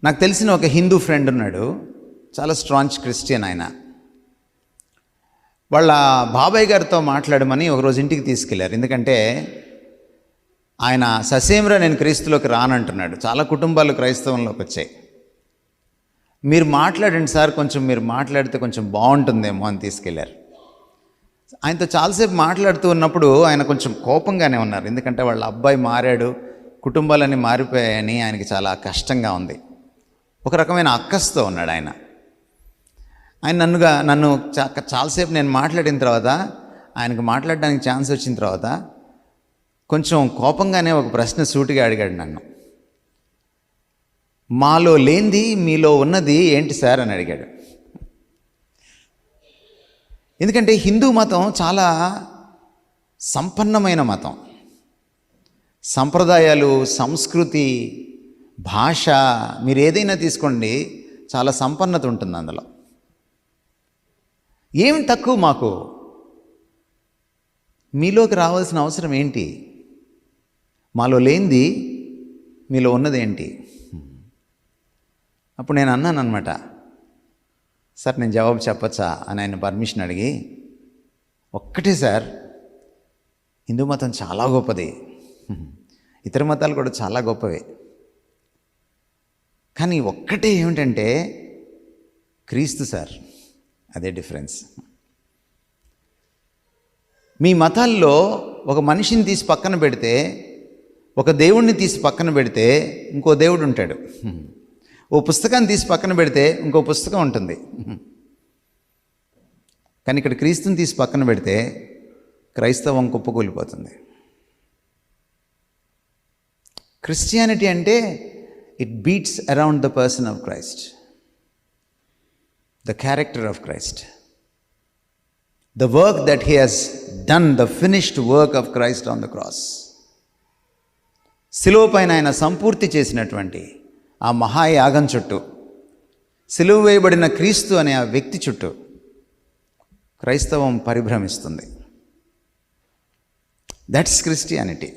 నాకు తెలిసిన ఒక హిందూ ఫ్రెండ్ ఉన్నాడు, చాలా స్ట్రాంగ్ క్రిస్టియన్. ఆయన వాళ్ళ బాబాయ్ గారితో మాట్లాడమని ఒకరోజు ఇంటికి తీసుకెళ్లారు. ఎందుకంటే ఆయన ససేమిరా నేను క్రీస్తులోకి రానంటున్నాడు. చాలా కుటుంబాలు క్రైస్తవంలోకి వచ్చాయి. మీరు మాట్లాడండి సార్, కొంచెం మీరు మాట్లాడితే కొంచెం బాగుంటుందేమో అని తీసుకెళ్లారు. ఆయనతో చాలాసేపు మాట్లాడుతూ ఉన్నప్పుడు ఆయన కొంచెం కోపంగానే ఉన్నారు. ఎందుకంటే వాళ్ళ అబ్బాయి మారాడు, కుటుంబాలన్నీ మారిపోయాయని ఆయనకి చాలా కష్టంగా ఉంది. ఒక రకమైన అక్కస్తో ఉన్నాడు ఆయన. నన్ను చాలాసేపు నేను మాట్లాడిన తర్వాత, ఆయనకు మాట్లాడడానికి ఛాన్స్ వచ్చిన తర్వాత కొంచెం కోపంగానే ఒక ప్రశ్న సూటిగా అడిగాడు నన్ను. మాలో లేనిది మీలో ఉన్నది ఏంటి సార్ అని అడిగాడు. ఎందుకంటే హిందూ మతం చాలా సంపన్నమైన మతం. సంప్రదాయాలు, సంస్కృతి, భాష, మీరు ఏదైనా తీసుకోండి, చాలా సంపన్నత ఉంటుంది అందులో. ఏమి తక్కువ మాకు? మీలోకి రావాల్సిన అవసరం ఏంటి? మాలో లేనిది మీలో ఉన్నది ఏంటి? అప్పుడు నేను అన్నాను అనమాట, సార్ నేను జవాబు చెప్పచ్చా అని ఆయన పర్మిషన్ అడిగి, ఒక్కటే సార్, హిందూ మతం చాలా గొప్పది, ఇతర మతాలు కూడా చాలా గొప్పవే, కానీ ఒక్కటే ఏమిటంటే క్రీస్తు సార్, అదే డిఫరెన్స్. మీ మతాల్లో ఒక మనిషిని తీసి పక్కన పెడితే, ఒక దేవుణ్ణి తీసి పక్కన పెడితే ఇంకో దేవుడు ఉంటాడు. ఓ పుస్తకాన్ని తీసి పక్కన పెడితే ఇంకో పుస్తకం ఉంటుంది. కానీ ఇక్కడ క్రీస్తుని తీసి పక్కన పెడితే క్రైస్తవం కుప్పకూలిపోతుంది. క్రిస్టియానిటీ అంటే it beats around the person of Christ, the character of Christ, the work that he has done, the finished work of Christ on the cross. సిలువ పైన ఆయన సంపూర్తి చేసినటువంటి ఆ మహాయాగం చుట్టూ, సిలువ వేయబడిన క్రీస్తు అనే ఆ వ్యక్తి చుట్టూ క్రైస్తవం పరిభ్రమిస్తుంది. That's Christianity.